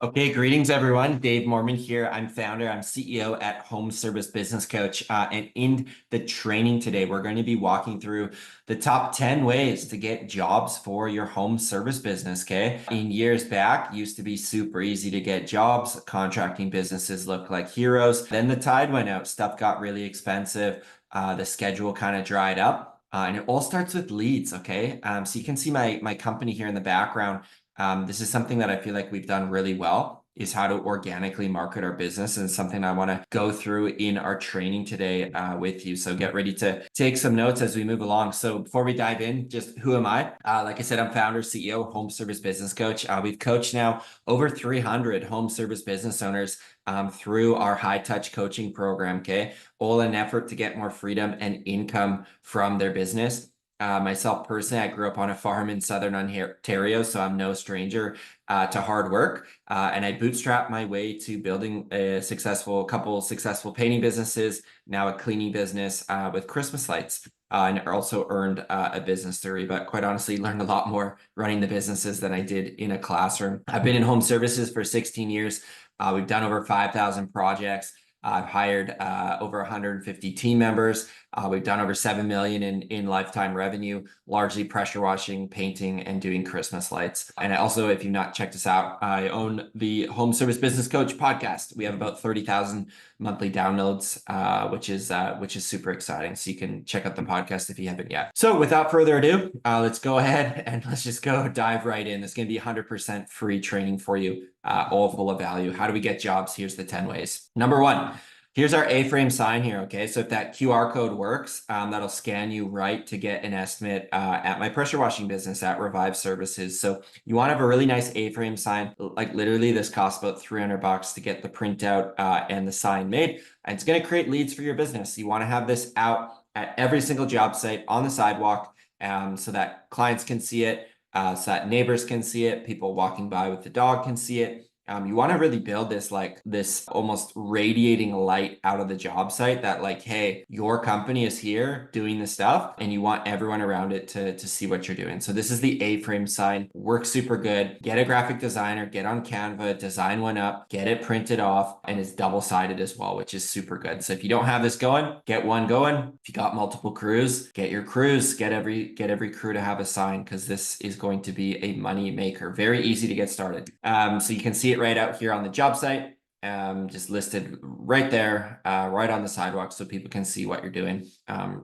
Okay, greetings everyone. Dave Moerman here. I'm founder, I'm CEO at Home Service Business Coach. And in the training today, we're going to be walking through the top 10 ways to get jobs for your home service business. Okay. In years back, used to be super easy to get jobs. Contracting businesses looked like heroes. Then the tide went out, stuff got really expensive. The schedule kind of dried up. And it all starts with leads. Okay. So you can see my company here in the background. This is something that I feel like we've done really well, is how to organically market our business, and something I want to go through in our training today with you. So get ready to take some notes as we move along. So before we dive in, just who am I? Like I said, I'm founder, CEO, Home Service Business Coach. We've coached now over 300 home service business owners through our high touch coaching program. Okay, all in an effort to get more freedom and income from their business. Myself personally, I grew up on a farm in Southern Ontario, so I'm no stranger to hard work. And I bootstrapped my way to building a couple successful painting businesses, now a cleaning business with Christmas lights. And also earned a business degree, but quite honestly, learned a lot more running the businesses than I did in a classroom. I've been in home services for 16 years. We've done over 5,000 projects. I've hired over 150 team members. We've done over 7 million in lifetime revenue, largely pressure washing, painting, and doing Christmas lights. And I also, if you've not checked us out, I own the Home Service Business Coach podcast. We have about 30,000 monthly downloads, which is super exciting. So you can check out the podcast if you haven't yet. So without further ado, let's go ahead and let's just go dive right in. It's going to be 100% free training for you, all full of value. How do we get jobs? Here's the 10 ways. Number one. Here's our A-frame sign here, okay? So if that QR code works, that'll scan you right to get an estimate at my pressure washing business at Revive Services. So you want to have a really nice A-frame sign. Like literally this costs about $300 to get the printout and the sign made. And it's going to create leads for your business. You want to have this out at every single job site on the sidewalk so that clients can see it, so that neighbors can see it, people walking by with the dog can see it. You want to really build this almost radiating light out of the job site that like, hey, your company is here doing the stuff, and you want everyone around it to see what you're doing. So this is the A-frame sign. Works super good. Get a graphic designer, get on Canva, design one up, get it printed off, and it's double-sided as well, which is super good. So if you don't have this going, get one going. If you got multiple crews, get your crews, get every crew to have a sign, because this is going to be a money maker. Very easy to get started. So you can see it right out here on the job site, just listed right there, right on the sidewalk, so people can see what you're doing.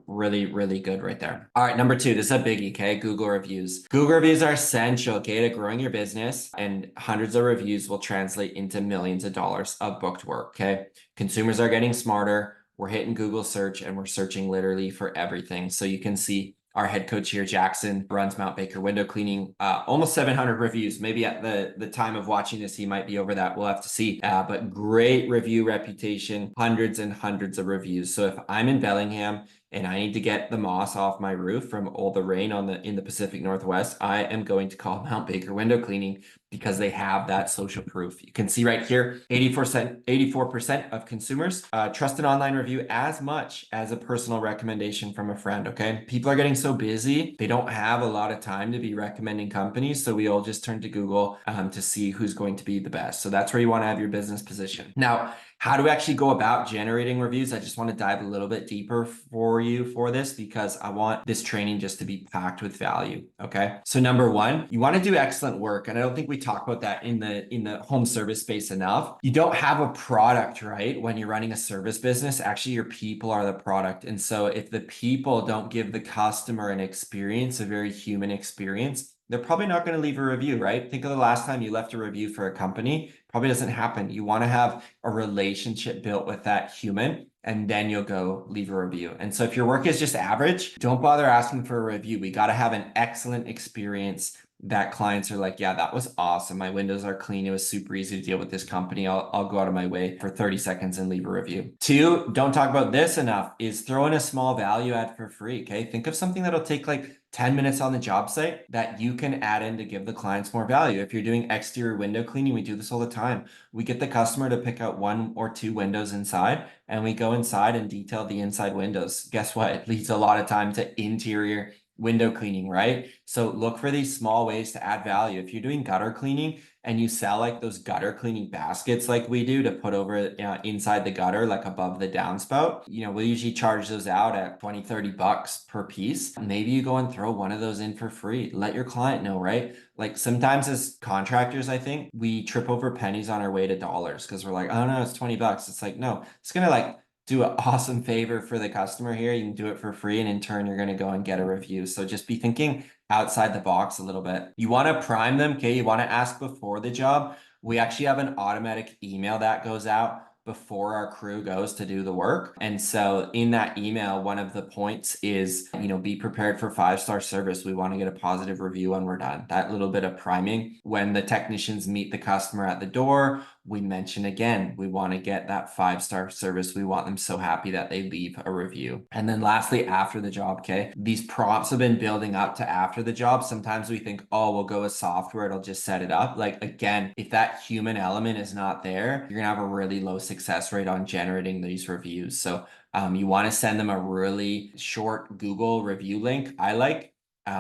Really, really good right there. All right, number two, this is a biggie, okay? Google reviews. Google reviews are essential, okay, to growing your business, and hundreds of reviews will translate into millions of dollars of booked work, okay? Consumers are getting smarter. We're hitting Google search, and we're searching literally for everything. So you can see our head coach here, Jackson, runs Mount Baker window cleaning, almost 700 reviews. Maybe at the time of watching this, he might be over that. We'll have to see. But great review reputation, hundreds and hundreds of reviews. So if I'm in Bellingham and I need to get the moss off my roof from all the rain in the Pacific Northwest, I am going to call Mount Baker window cleaning, because they have that social proof. You can see right here, 84% of consumers trust an online review as much as a personal recommendation from a friend, okay? People are getting so busy, they don't have a lot of time to be recommending companies, so we all just turn to Google to see who's going to be the best. So that's where you want to have your business position. Now, how do we actually go about generating reviews? I just want to dive a little bit deeper for you for this, because I want this training just to be packed with value, okay? So number one, you want to do excellent work. And I don't think we talk about that in the home service space enough. You don't have a product, right? When you're running a service business, actually your people are the product. And so if the people don't give the customer an experience, a very human experience, they're probably not going to leave a review, right? Think of the last time you left a review for a company. Probably doesn't happen. You want to have a relationship built with that human, and then you'll go leave a review. And so if your work is just average, don't bother asking for a review. We got to have an excellent experience that clients are like, yeah, that was awesome. My windows are clean. It was super easy to deal with this company. I'll go out of my way for 30 seconds and leave a review. Two, don't talk about this enough, is throw in a small value add for free, okay? Think of something that'll take like 10 minutes on the job site that you can add in to give the clients more value. If you're doing exterior window cleaning, we do this all the time. We get the customer to pick out 1 or 2 windows inside, and we go inside and detail the inside windows. Guess what? It leads a lot of time to interior window cleaning, right? So look for these small ways to add value. If you're doing gutter cleaning and you sell like those gutter cleaning baskets like we do to put over inside the gutter, like above the downspout, we'll usually charge those out at 20, 30 bucks per piece. Maybe you go and throw one of those in for free. Let your client know, right? Like sometimes as contractors, I think we trip over pennies on our way to dollars because we're like, oh no, it's 20 bucks. It's like, no, it's gonna like do an awesome favor for the customer here. You can do it for free, and in turn, you're gonna go and get a review. So just be thinking outside the box a little bit. You want to prime them, okay? You want to ask before the job. We actually have an automatic email that goes out before our crew goes to do the work. And so in that email, one of the points is, be prepared for 5-star service. We want to get a positive review when we're done. That little bit of priming. When the technicians meet the customer at the door, we mention again, we want to get that 5-star service. We want them so happy that they leave a review. And then lastly, after the job, okay, these prompts have been building up to after the job. Sometimes we think, oh, we'll go with software, it'll just set it up. Like again, if that human element is not there, you're gonna have a really low success rate on generating these reviews. So you want to send them a really short Google review link. I like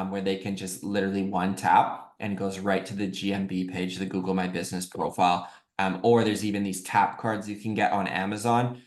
where they can just literally one tap and goes right to the GMB page, the Google My Business profile. Or there's even these tap cards you can get on Amazon.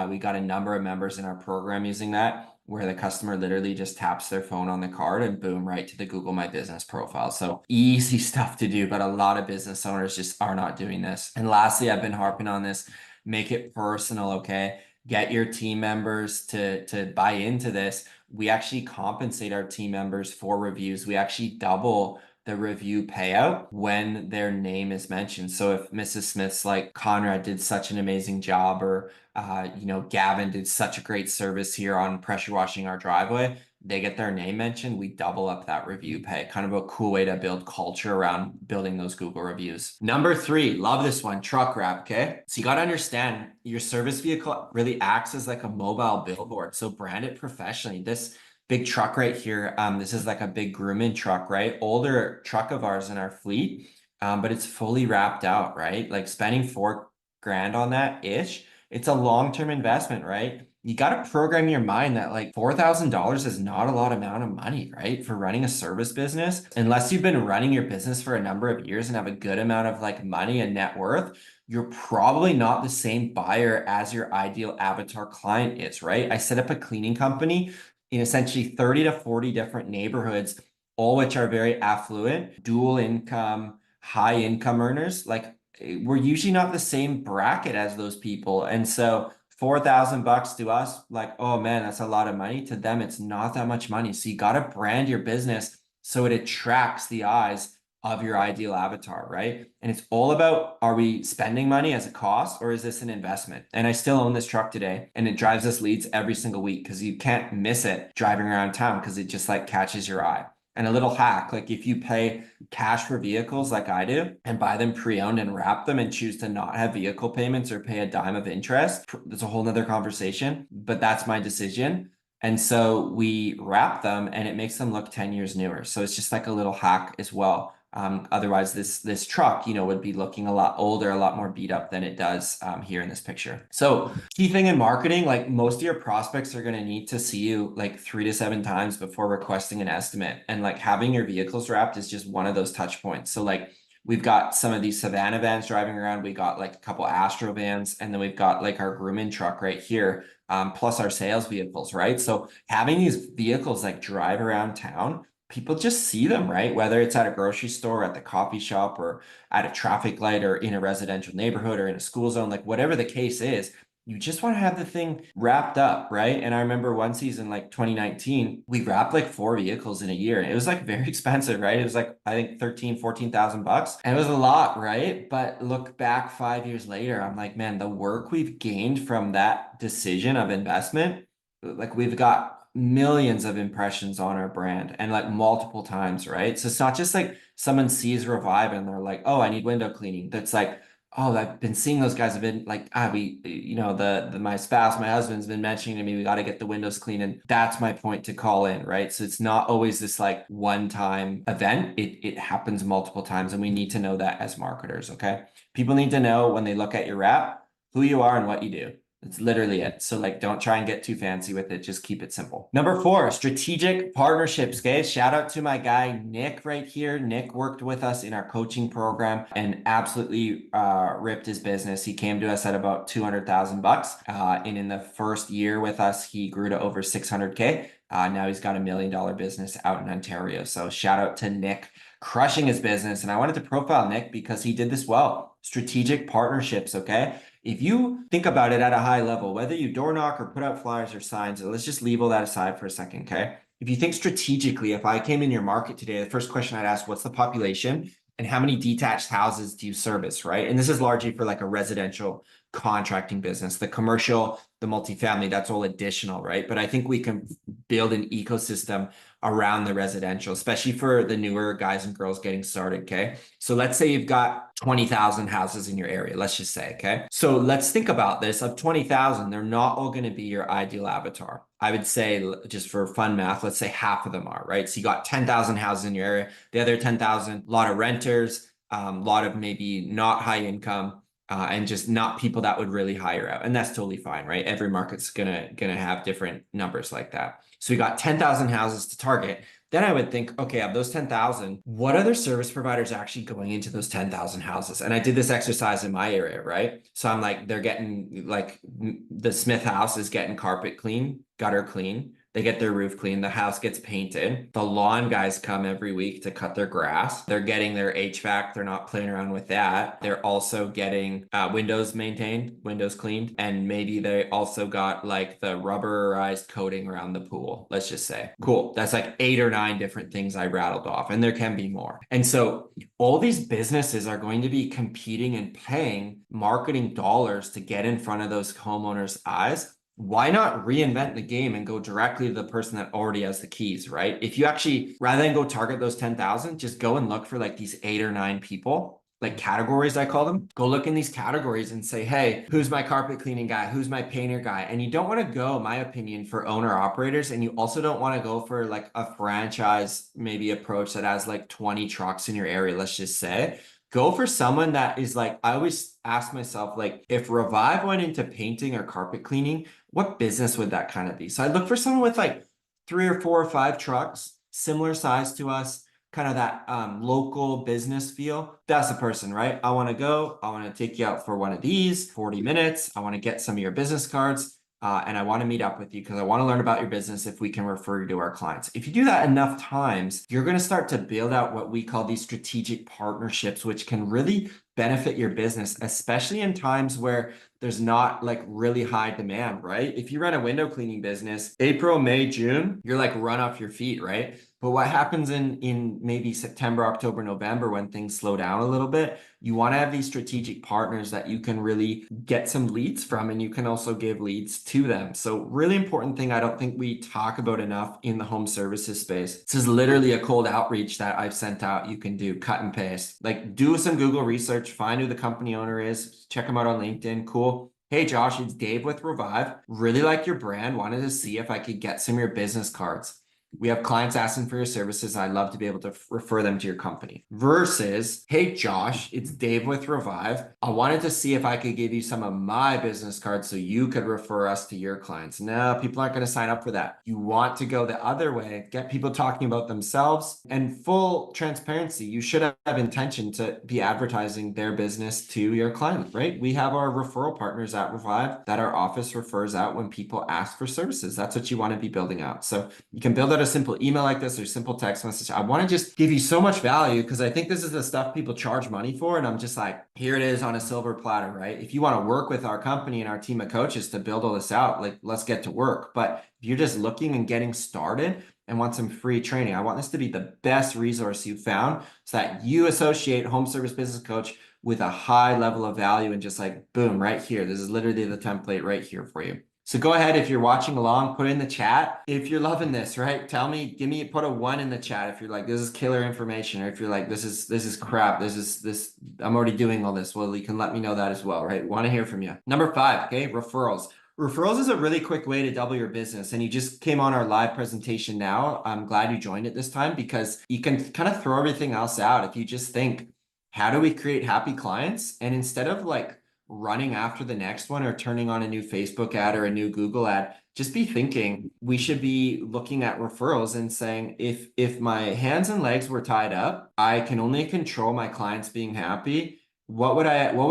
We got a number of members in our program using that, where the customer literally just taps their phone on the card and boom, right to the Google My Business profile. So easy stuff to do, but a lot of business owners just are not doing this. And lastly, I've been harping on this, make it personal, okay? Get your team members to buy into this. We actually compensate our team members for reviews. We actually double the review payout when their name is mentioned. So if Mrs. Smith's like, Conrad did such an amazing job, or Gavin did such a great service here on pressure washing our driveway, they get their name mentioned, we double up that review pay. Kind of a cool way to build culture around building those Google reviews. Number 3, love this one, truck wrap, okay? So you got to understand your service vehicle really acts as like a mobile billboard. So brand it professionally. This big truck right here, this is like a big grooming truck, right? Older truck of ours in our fleet, but it's fully wrapped out, right? Like spending $4,000 on that ish, it's a long-term investment, right? You got to program your mind that like $4,000 is not a lot amount of money, right? For running a service business, unless you've been running your business for a number of years and have a good amount of like money and net worth, you're probably not the same buyer as your ideal avatar client is, right? I set up a cleaning company in essentially 30 to 40 different neighborhoods, all which are very affluent, dual income, high income earners. Like we're usually not the same bracket as those people. And so 4,000 bucks to us, like, oh man, that's a lot of money. To them, it's not that much money. So you got to brand your business so it attracts the eyes of your ideal avatar, right? And it's all about, are we spending money as a cost, or is this an investment? And I still own this truck today, and it drives us leads every single week because you can't miss it driving around town because it just like catches your eye. And a little hack, like if you pay cash for vehicles like I do and buy them pre-owned and wrap them and choose to not have vehicle payments or pay a dime of interest, that's a whole nother conversation, but that's my decision. And so we wrap them and it makes them look 10 years newer. So it's just like a little hack as well. Otherwise this truck, would be looking a lot older, a lot more beat up than it does here in this picture. So key thing in marketing, like most of your prospects are going to need to see you like 3 to 7 times before requesting an estimate. And like having your vehicles wrapped is just one of those touch points. So like we've got some of these Savannah vans driving around. We got like a couple Astro vans, and then we've got like our grooming truck right here, plus our sales vehicles, right? So having these vehicles like drive around town, people just see them, right? Whether it's at a grocery store, at the coffee shop, or at a traffic light, or in a residential neighborhood, or in a school zone, like whatever the case is, you just want to have the thing wrapped up, right? And I remember one season, like 2019, we wrapped like 4 vehicles in a year. It was like very expensive, right? It was like, I think 14,000 bucks. And it was a lot, right? But look back 5 years later, I'm like, man, the work we've gained from that decision of investment, like we've got millions of impressions on our brand and like multiple times, right? So it's not just like someone sees Revive and they're like, oh, I need window cleaning. That's like, oh, I've been seeing those guys have been like, my spouse, my husband's been mentioning to me, we got to get the windows clean. And that's my point to call in, right? So it's not always this like one-time event. It happens multiple times, and we need to know that as marketers, okay? People need to know when they look at your wrap, who you are and what you do. It's literally it. So like, don't try and get too fancy with it. Just keep it simple. Number 4, strategic partnerships. Okay. Shout out to my guy, Nick, right here. Nick worked with us in our coaching program and absolutely ripped his business. He came to us at about 200,000 bucks. And in the first year with us, he grew to over 600K. Now he's got $1 million business out in Ontario. So shout out to Nick, crushing his business. And I wanted to profile Nick because he did this well. Strategic partnerships. Okay. If you think about it at a high level, whether you door knock or put out flyers or signs, let's just leave all that aside for a second, okay? If you think strategically, if I came in your market today, the first question I'd ask, what's the population and how many detached houses do you service, right? And this is largely for like a residential contracting business. The commercial, the multifamily, that's all additional, right? But I think we can build an ecosystem around the residential, especially for the newer guys and girls getting started, okay? So let's say you've got 20,000 houses in your area, let's just say, okay? So let's think about this. Of 20,000, they're not all going to be your ideal avatar. I would say, just for fun math, let's say half of them are, right? So you got 10,000 houses in your area. The other 10,000, a lot of renters, a lot of maybe not high income, and just not people that would really hire out. And that's totally fine, right? Every market's gonna have different numbers like that. So we got 10,000 houses to target. Then I would think, okay, of those 10,000, what other service providers are actually going into those 10,000 houses? And I did this exercise in my area, right? So I'm like, they're getting like the Smith house is getting carpet clean, gutter clean. They get their roof clean. The house gets painted. The lawn guys come every week to cut their grass. They're getting their HVAC. They're not playing around with that. They're also getting windows maintained, windows cleaned. And maybe they also got like the rubberized coating around the pool. Let's just say. Cool. That's like 8 or 9 different things I rattled off. And there can be more. And so all these businesses are going to be competing and paying marketing dollars to get in front of those homeowners' eyes. Why not reinvent the game and go directly to the person that already has the keys, right? If you actually, rather than go target those 10,000, just go and look for like these 8 or 9 people, like categories, I call them. Go look in these categories and say, hey, who's my carpet cleaning guy? Who's my painter guy? And you don't want to go, my opinion, for owner operators. And you also don't want to go for like a franchise, maybe approach that has like 20 trucks in your area, let's just say. Go for someone that is like, I always ask myself, like, if Revive went into painting or carpet cleaning, what business would that kind of be? So I'd look for someone with like 3 or 4 or 5 trucks, similar size to us, kind of that local business feel. That's the person, right? I want to go. I want to take you out for one of these 40 minutes. I want to get some of your business cards. And I want to meet up with you because I want to learn about your business if we can refer you to our clients. If you do that enough times, you're going to start to build out what we call these strategic partnerships, which can really benefit your business, especially in times where there's not like really high demand, right? If you run a window cleaning business, April, May, June, you're like run off your feet, right? But what happens in maybe September, October, November, when things slow down a little bit, you want to have these strategic partners that you can really get some leads from, and you can also give leads to them. So really important thing I don't think we talk about enough in the home services space. This is literally a cold outreach that I've sent out. You can do cut and paste, like do some Google research, find who the company owner is, check them out on LinkedIn. Cool. Hey Josh, it's Dave with Revive. Really like your brand. Wanted to see if I could get some of your business cards. We have clients asking for your services. I'd love to be able to refer them to your company. Versus, hey, Josh, it's Dave with Revive. I wanted to see if I could give you some of my business cards so you could refer us to your clients. No, people aren't going to sign up for that. You want to go the other way, get people talking about themselves, and full transparency. You should have intention to be advertising their business to your client, right? We have our referral partners at Revive that our office refers out when people ask for services. That's what you want to be building out. So you can build out a simple email like this or simple text message. I want to just give you so much value because I think this is the stuff people charge money for. And I'm just like, here it is on a silver platter, right? If you want to work with our company and our team of coaches to build all this out, like let's get to work. But if you're just looking and getting started and want some free training, I want this to be the best resource you found so that you associate home service business coach with a high level of value and just like, boom, right here. This is literally the template right here for you. So go ahead, if you're watching along, put in the chat. If you're loving this, right? Tell me, put a 1 in the chat if you're like, this is killer information, or if you're like, this is crap, I'm already doing all this. Well, you can let me know that as well, right? Want to hear from you. Number 5, okay, referrals. Referrals is a really quick way to double your business. And you just came on our live presentation now. I'm glad you joined it this time because you can kind of throw everything else out. If you just think, how do we create happy clients? And instead of like running after the next one or turning on a new Facebook ad or a new Google ad, just be thinking we should be looking at referrals and saying, if my hands and legs were tied up, I can only control my clients being happy. What would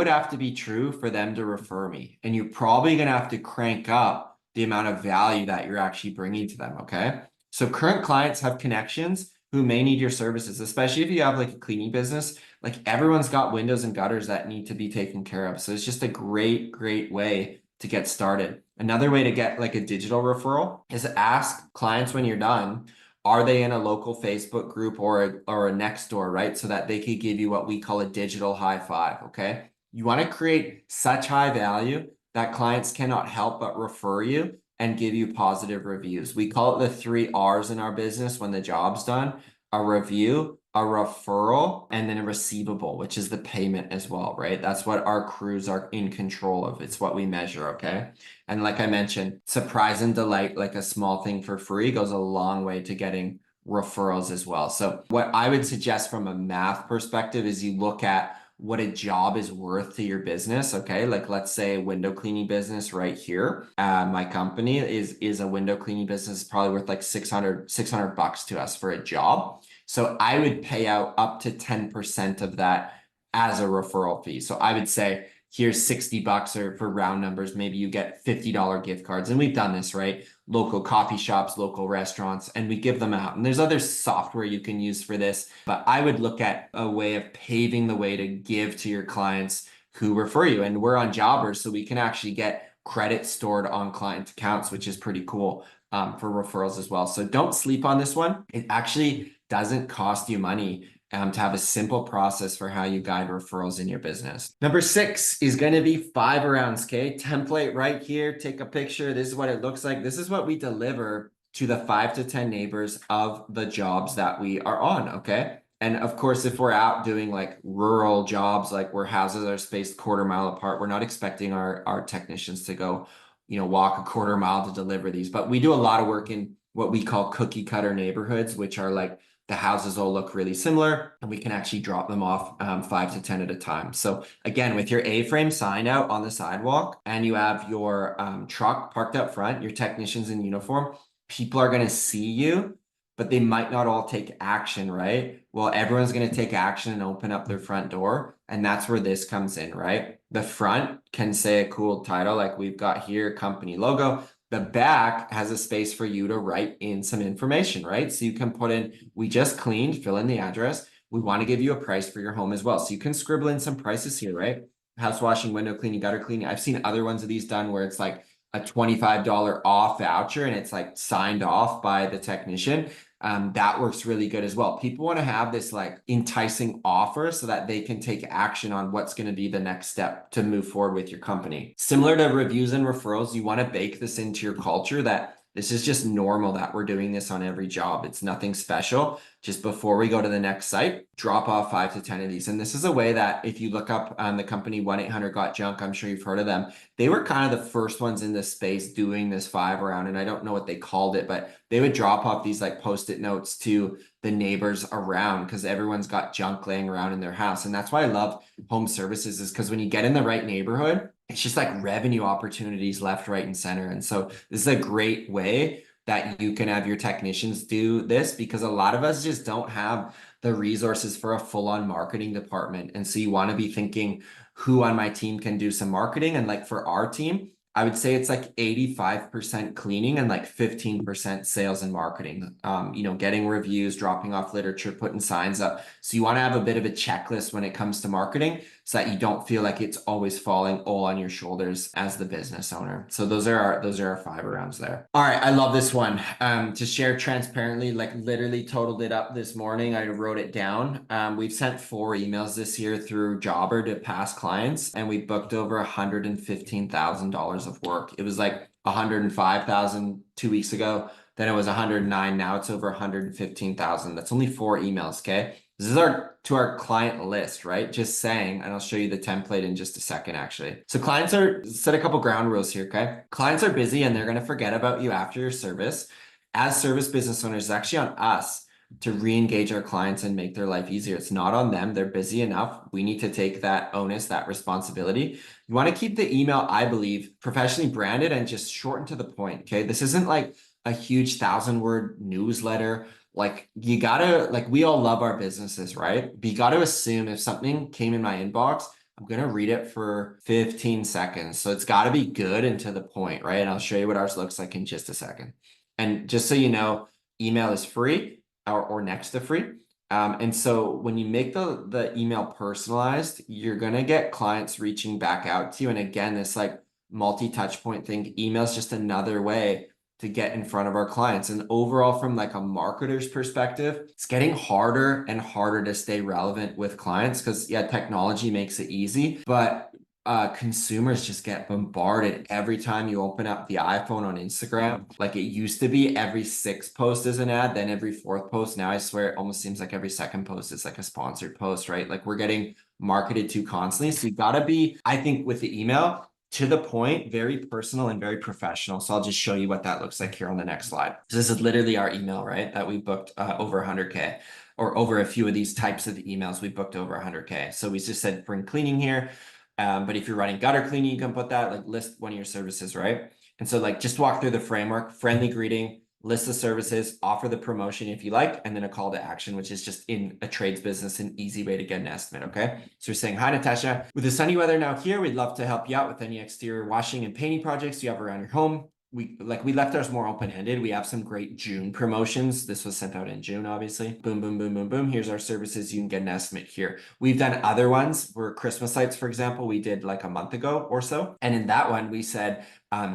have to be true for them to refer me? And you're probably going to have to crank up the amount of value that you're actually bringing to them. Okay. So current clients have connections who may need your services, especially if you have like a cleaning business. Like everyone's got windows and gutters that need to be taken care of. So it's just a great way to get started. Another way to get like a digital referral is ask clients when you're done, are they in a local Facebook group or a next door, right? So that they could give you what we call a digital high five. Okay. You want to create such high value that clients cannot help but refer you and give you positive reviews. We call it the 3 R's in our business when the job's done: a review, a referral, and then a receivable, which is the payment as well, right? That's what our crews are in control of. It's what we measure, okay? And like I mentioned, surprise and delight, like a small thing for free, goes a long way to getting referrals as well. So what I would suggest from a math perspective is you look at what a job is worth to your business. Okay. Like let's say a window cleaning business right here. My company is a window cleaning business, probably worth like 600 bucks to us for a job. So I would pay out up to 10% of that as a referral fee. So I would say, here's 60 bucks, or for round numbers, maybe you get $50 gift cards. And we've done this, right? Local coffee shops, local restaurants, and we give them out. And there's other software you can use for this, but I would look at a way of paving the way to give to your clients who refer you. And we're on Jobbers, so we can actually get credit stored on client accounts, which is pretty cool for referrals as well. So don't sleep on this one. It actually doesn't cost you money to have a simple process for how you guide referrals in your business. Number 6 is going to be 5 rounds. Okay. Template right here. Take a picture. This is what it looks like. This is what we deliver to the 5 to 10 neighbors of the jobs that we are on. Okay. And of course, if we're out doing like rural jobs, like where houses are spaced quarter-mile apart, we're not expecting our technicians to go, walk a quarter-mile to deliver these. But we do a lot of work in what we call cookie cutter neighborhoods, which are like the houses all look really similar, and we can actually drop them off 5 to 10 at a time. So again, with your A-frame sign out on the sidewalk and you have your truck parked up front, your technicians in uniform, people are going to see you, but they might not all take action, right? Well, everyone's going to take action and open up their front door. And that's where this comes in, right? The front can say a cool title like we've got here, company logo. The back has a space for you to write in some information, right? So you can put in, we just cleaned, fill in the address. We want to give you a price for your home as well. So you can scribble in some prices here, right? House washing, window cleaning, gutter cleaning. I've seen other ones of these done where it's like a $25 off voucher and it's like signed off by the technician. That works really good as well. People want to have this like enticing offer so that they can take action on what's going to be the next step to move forward with your company. Similar to reviews and referrals, you want to bake this into your culture that this is just normal, that we're doing this on every job. It's nothing special. Just before we go to the next site, drop off 5 to 10 of these. And this is a way that if you look up the company 1-800-GOT-JUNK, I'm sure you've heard of them. They were kind of the first ones in this space doing this 5 round. And I don't know what they called it, but they would drop off these like Post-it notes to the neighbors around because everyone's got junk laying around in their house. And that's why I love home services, is because when you get in the right neighborhood, it's just like revenue opportunities left, right, and center. And so this is a great way that you can have your technicians do this, because a lot of us just don't have the resources for a full-on marketing department. And so you want to be thinking, who on my team can do some marketing? And like for our team, I would say it's like 85% cleaning and like 15% sales and marketing. Getting reviews, dropping off literature, putting signs up. So you want to have a bit of a checklist when it comes to marketing so that you don't feel like it's always falling all on your shoulders as the business owner. So those are our 5 rounds there. All right, I love this one. To share transparently, like literally totaled it up this morning. I wrote it down. We've sent 4 emails this year through Jobber to past clients, and we booked over $115,000 of work. It was like 105,000 2 weeks ago. Then it was 109. Now it's over 115,000. That's only 4 emails. Okay. This is to our client list, right? Just saying, and I'll show you the template in just a second, actually. So set a couple ground rules here. Okay. Clients are busy and they're going to forget about you after your service. As service business owners, it's actually on us to re-engage our clients and make their life easier. It's not on them. They're busy enough. We need to take that onus, that responsibility. You want to keep the email, I believe, professionally branded and just shorten to the point. Okay. This isn't like a huge 1,000-word newsletter. Like you gotta, like we all love our businesses, right? But you gotta assume if something came in my inbox, I'm gonna read it for 15 seconds. So it's gotta be good and to the point, right? And I'll show you what ours looks like in just a second. And just so you know, email is free or next to free. And so when you make the email personalized, you're gonna get clients reaching back out to you. And again, this like multi-touch point thing, email is just another way to get in front of our clients. And overall, from like a marketer's perspective, it's getting harder and harder to stay relevant with clients because yeah, technology makes it easy, but consumers just get bombarded every time you open up the iPhone on Instagram. Like it used to be every 6th post is an ad, then every 4th post. Now I swear it almost seems like every 2nd post is like a sponsored post, right? Like we're getting marketed to constantly. So you gotta be, I think, with the email, to the point, very personal and very professional. So I'll just show you what that looks like here on the next slide. So this is literally our email, right? That we booked over 100K, or over a few of these types of emails, we booked over 100K. So we just said bring cleaning here. But if you're running gutter cleaning, you can put that, like list one of your services, right? And so like just walk through the framework, friendly greeting, list the services, offer the promotion if you like, and then a call to action, which is just in a trades business, an easy way to get an estimate, okay? So we're saying, hi, Natasha. With the sunny weather now here, we'd love to help you out with any exterior washing and painting projects you have around your home. We left ours more open-ended. We have some great June promotions. This was sent out in June, obviously. Boom, boom, boom, boom, boom. Here's our services. You can get an estimate here. We've done other ones for Christmas lights, for example, we did like a month ago or so. And in that one, we said,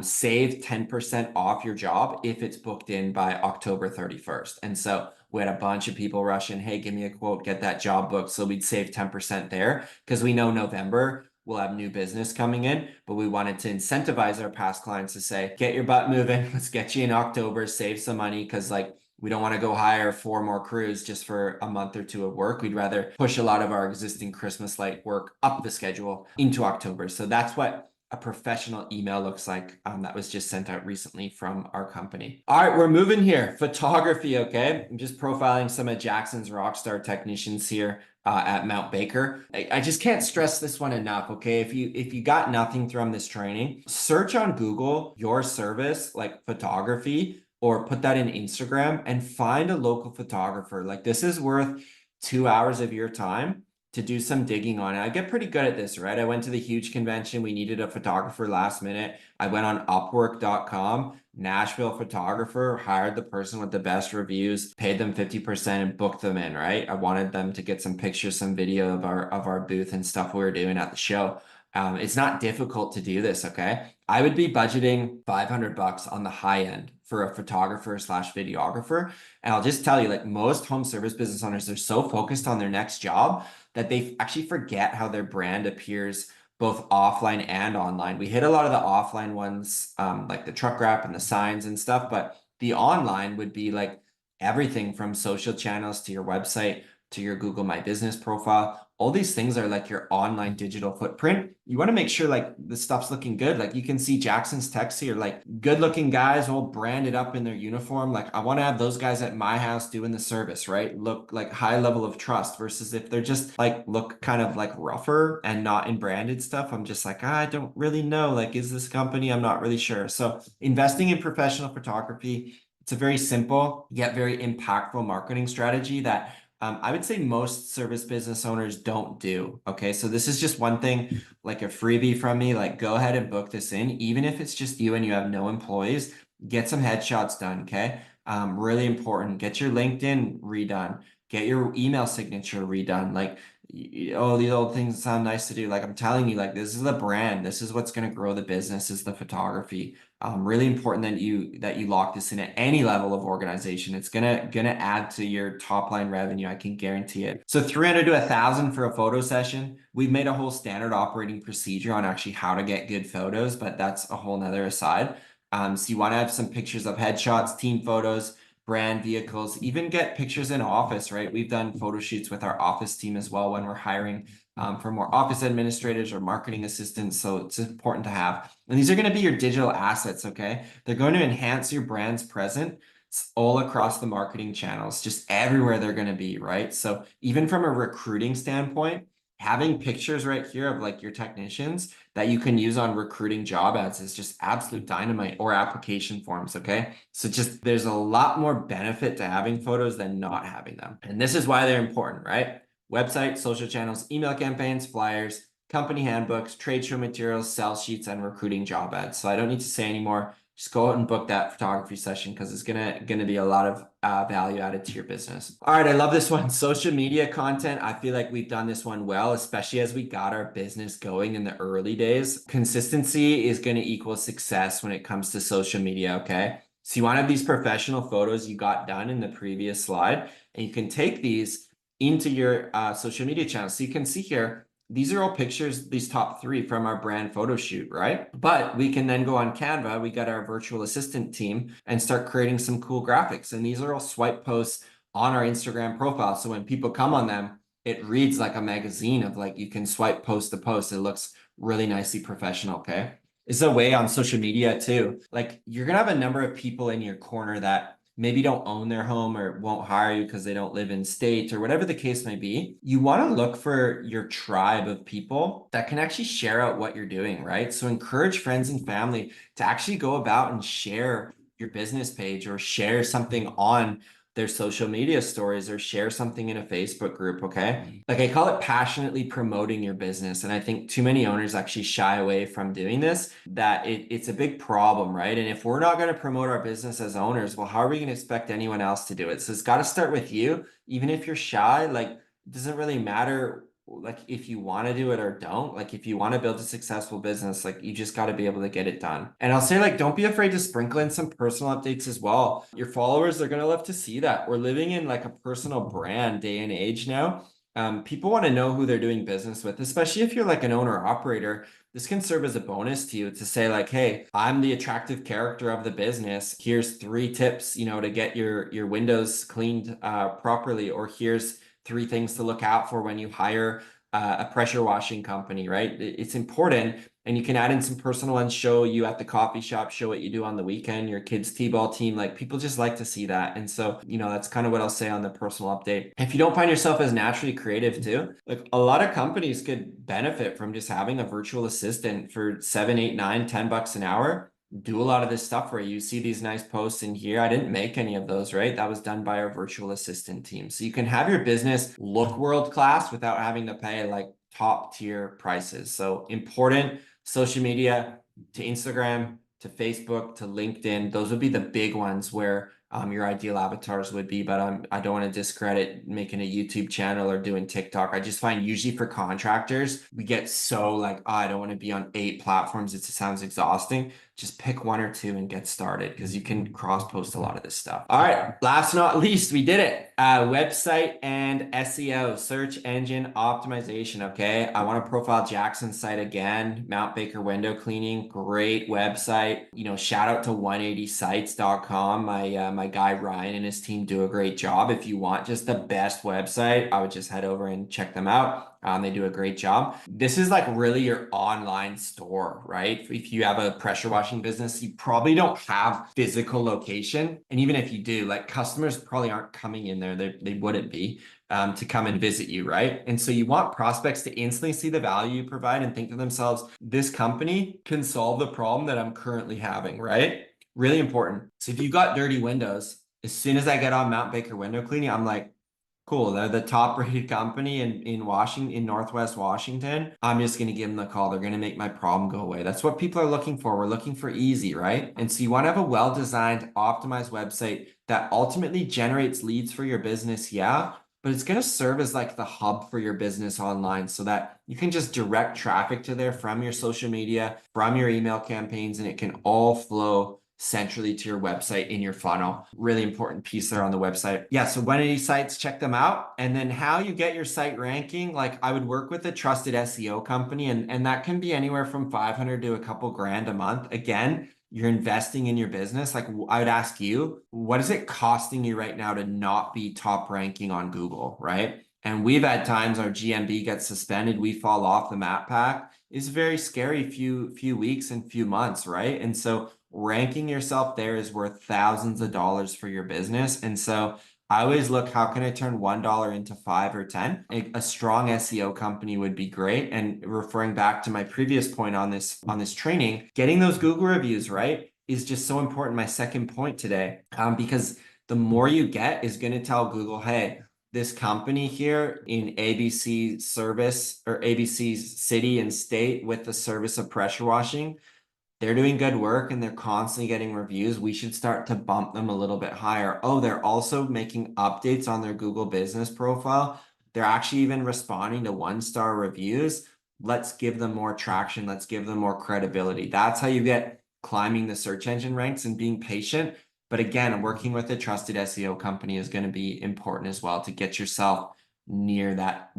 save 10% off your job if it's booked in by October 31st. And so we had a bunch of people rush in, hey, give me a quote, get that job booked. So we'd save 10% there because we know November we'll have new business coming in, but we wanted to incentivize our past clients to say, get your butt moving. Let's get you in October, save some money. Cause like, we don't want to go hire 4 more crews just for a month or 2 of work. We'd rather push a lot of our existing Christmas light work up the schedule into October. So that's what a professional email looks like that was just sent out recently from our company. All right, we're moving here. Photography, okay? I'm just profiling some of Jackson's rockstar technicians here at Mount Baker. I just can't stress this one enough, okay? If you got nothing from this training, search on Google your service, like photography, or put that in Instagram and find a local photographer. Like this is worth 2 hours of your time to do some digging on it. I get pretty good at this, right? I went to the huge convention. We needed a photographer last minute. I went on Upwork.com, Nashville photographer, hired the person with the best reviews, paid them 50% and booked them in, right? I wanted them to get some pictures, some video of our booth and stuff we were doing at the show. It's not difficult to do this, okay? I would be budgeting $500 on the high end for a photographer slash videographer. And I'll just tell you, like most home service business owners, they're so focused on their next job that they actually forget how their brand appears both offline and online. We hit a lot of the offline ones, like the truck wrap and the signs and stuff, but the online would be like everything from social channels to your website to your Google My Business profile. All these things are like your online digital footprint. You want to make sure like the stuff's looking good. Like you can see Jackson's text here, like good looking guys all branded up in their uniform. Like I want to have those guys at my house doing the service, right? Look like high level of trust versus if they're just like look kind of like rougher and not in branded stuff. I'm just like, I don't really know. Like, is this company? I'm not really sure. So investing in professional photography, it's a very simple yet very impactful marketing strategy that I would say most service business owners don't do. Okay. So this is just one thing, like a freebie from me, like go ahead and book this in, even if it's just you and you have no employees, get some headshots done. Okay. Really important. Get your LinkedIn redone, get your email signature redone. Like, oh, these old things sound nice to do. Like I'm telling you, like this is the brand. This is what's going to grow the business is the photography. Really important that you lock this in at any level of organization. It's gonna add to your top line revenue. I can guarantee it. So 300 to 1,000 for a photo session. We've made a whole standard operating procedure on actually how to get good photos, but that's a whole nother aside. So you want to have some pictures of headshots, team photos, brand vehicles, even get pictures in office, right? We've done photo shoots with our office team as well when we're hiring for more office administrators or marketing assistants. So it's important to have. And these are going to be your digital assets, okay? They're going to enhance your brand's presence all across the marketing channels, just everywhere they're going to be, right? So even from a recruiting standpoint, having pictures right here of like your technicians that you can use on recruiting job ads is just absolute dynamite, or application forms. Okay. So just there's a lot more benefit to having photos than not having them. And this is why they're important, right? Website, social channels, email campaigns, flyers, company handbooks, trade show materials, sales sheets, and recruiting job ads. So I don't need to say anymore. Just go out and book that photography session because it's gonna be a lot of value added to your business. All right, I love this one. Social media content. I feel like we've done this one well, especially as we got our business going in the early days. Consistency is going to equal success when it comes to social media. Okay, so you want to have these professional photos you got done in the previous slide, and you can take these into your social media channel. So you can see here, these are all pictures, these top 3 from our brand photo shoot, right? But we can then go on Canva, we got our virtual assistant team, and start creating some cool graphics. And these are all swipe posts on our Instagram profile. So when people come on them, it reads like a magazine of like, you can swipe post to post. It looks really nicely professional, okay? It's a way on social media too. Like you're gonna have a number of people in your corner that maybe don't own their home or won't hire you because they don't live in state or whatever the case may be. You want to look for your tribe of people that can actually share out what you're doing, right? So encourage friends and family to actually go about and share your business page or share something on their social media stories or share something in a Facebook group, okay? Like I call it passionately promoting your business. And I think too many owners actually shy away from doing this, that it's a big problem, right? And if we're not going to promote our business as owners, well, how are we going to expect anyone else to do it? So it's got to start with you. Even if you're shy, like it doesn't really matter like if you want to do it or don't. Like if you want to build a successful business, like you just got to be able to get it done. And I'll say like don't be afraid to sprinkle in some personal updates as well. Your followers are going to love to see that. We're living in like a personal brand day and age now. People want to know who they're doing business with, especially if you're like an owner operator. This can serve as a bonus to you to say like, hey, I'm the attractive character of the business. Here's 3 tips, you know, to get your windows cleaned properly, or here's 3 things to look out for when you hire a pressure washing company, right? It's important. And you can add in some personal ones, show you at the coffee shop, show what you do on the weekend, your kids' t-ball team. Like people just like to see that. And so, you know, that's kind of what I'll say on the personal update. If you don't find yourself as naturally creative too, like a lot of companies could benefit from just having a virtual assistant for 7, 8, 9, $10 an hour. Do a lot of this stuff where you see these nice posts in here. I didn't make any of those, right? That was done by our virtual assistant team. So you can have your business look world class without having to pay like top tier prices. So important. Social media, to Instagram, to Facebook, to LinkedIn. Those would be the big ones where your ideal avatars would be, but I don't want to discredit making a YouTube channel or doing TikTok. I just find usually for contractors, we get so like, oh, I don't want to be on 8 platforms. It sounds exhausting. Just pick 1 or 2 and get started because you can cross post a lot of this stuff. All right, last but not least, we did it. Website and SEO, search engine optimization. Okay, I want to profile Jackson's site again. Mount Baker Window Cleaning, great website. You know, shout out to 180sites.com. My guy Ryan and his team do a great job. If you want just the best website, I would just head over and check them out. They do a great job. This is like really your online store, right? If you have a pressure washing business, you probably don't have physical location. And even if you do, like customers probably aren't coming in there. They wouldn't be to come and visit you, right? And so you want prospects to instantly see the value you provide and think to themselves, this company can solve the problem that I'm currently having, right? Really important. So if you've got dirty windows, as soon as I get on Mount Baker Window Cleaning, I'm like, cool. They're the top rated company in Washington, in Northwest Washington. I'm just going to give them the call. They're going to make my problem go away. That's what people are looking for. We're looking for easy, right? And so you want to have a well-designed, optimized website that ultimately generates leads for your business. Yeah. But it's going to serve as like the hub for your business online so that you can just direct traffic to there from your social media, from your email campaigns, and it can all flow centrally to your website in your funnel. Really important piece there on the website. Yeah, so 180 sites, check them out. And then how you get your site ranking, like I would work with a trusted SEO company, and that can be anywhere from 500 to a couple grand a month. Again, you're investing in your business. Like I would ask you, what is it costing you right now to not be top ranking on Google, right? And we've had times our GMB gets suspended, we fall off the map pack. is very scary few weeks and few months, right? And so ranking yourself there is worth thousands of dollars for your business. And so I always look, how can I turn $1 into 5 or 10? A strong SEO company would be great. And referring back to my previous point on this training, getting those Google reviews, right, is just so important. My second point today, because the more you get is going to tell Google, hey, this company here in ABC service or ABC city and state with the service of pressure washing, they're doing good work and they're constantly getting reviews. We should start to bump them a little bit higher. Oh, they're also making updates on their Google business profile. They're actually even responding to 1-star reviews. Let's give them more traction. Let's give them more credibility. That's how you get climbing the search engine ranks and being patient. But again, working with a trusted SEO company is going to be important as well to get yourself near that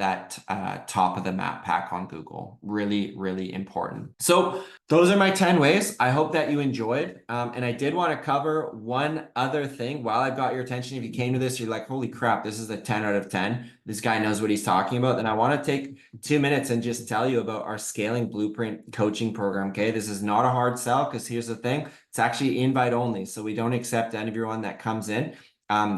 top of the map pack on Google. Really, really important. So those are my 10 ways. I hope that you enjoyed. And I did want to cover one other thing while I've got your attention. If you came to this, you're like, holy crap, this is a 10 out of 10. This guy knows what he's talking about. Then I want to take 2 minutes and just tell you about our scaling blueprint coaching program. Okay. This is not a hard sell because here's the thing. It's actually invite only. So we don't accept everyone that comes in.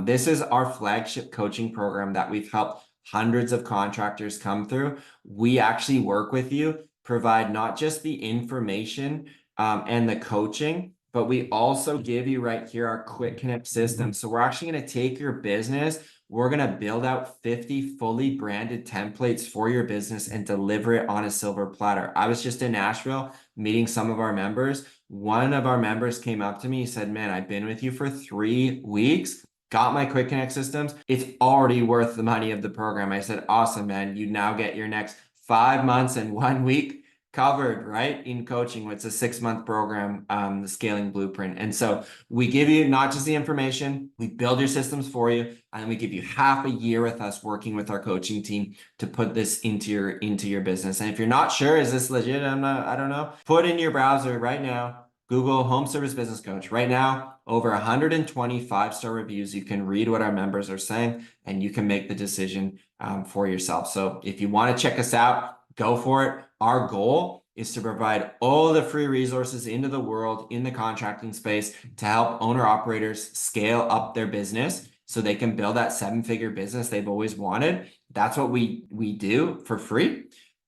This is our flagship coaching program that we've helped hundreds of contractors come through. We actually work with you, provide not just the information and the coaching, but we also give you right here our Quick Connect system. So we're actually going to take your business. We're going to build out 50 fully branded templates for your business and deliver it on a silver platter. I was just in Nashville meeting some of our members. One of our members came up to me. He said, man, I've been with you for 3 weeks. Got my Quick Connect systems. It's already worth the money of the program. I said, awesome, man. You now get your next 5 months and 1 week covered, right? In coaching. It's a 6-month program, the scaling blueprint. And so we give you not just the information, we build your systems for you, and we give you half a year with us working with our coaching team to put this into your business. And if you're not sure, is this legit? I don't know. Put in your browser right now, Google Home Service Business Coach. Right now, over 120 5-star reviews. You can read what our members are saying and you can make the decision for yourself. So if you want to check us out, go for it. Our goal is to provide all the free resources into the world in the contracting space to help owner operators scale up their business so they can build that 7-figure business they've always wanted. That's what we do for free.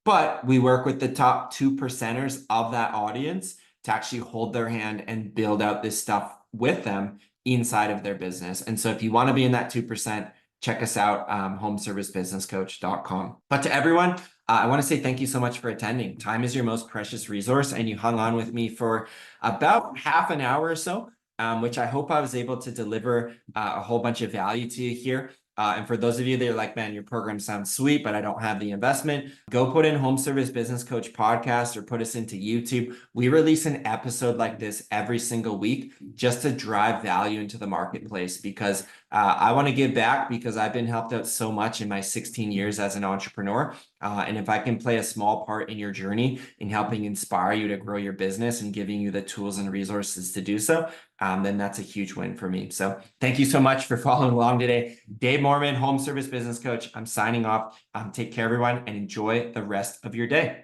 But we work with the top 2%ers of that audience to actually hold their hand and build out this stuff with them inside of their business. And so if you want to be in that 2%, check us out, homeservicebusinesscoach.com. But to everyone, I want to say thank you so much for attending. Time is your most precious resource, and you hung on with me for about half an hour or so, which I hope I was able to deliver a whole bunch of value to you here. And for those of you that are like, man, your program sounds sweet, but I don't have the investment, go put in Home Service Business Coach podcast or put us into YouTube. We release an episode like this every single week just to drive value into the marketplace because I want to give back because I've been helped out so much in my 16 years as an entrepreneur. And if I can play a small part in your journey in helping inspire you to grow your business and giving you the tools and resources to do so, then that's a huge win for me. So thank you so much for following along today. Dave Moerman, Home Service Business Coach. I'm signing off. Take care, everyone, and enjoy the rest of your day.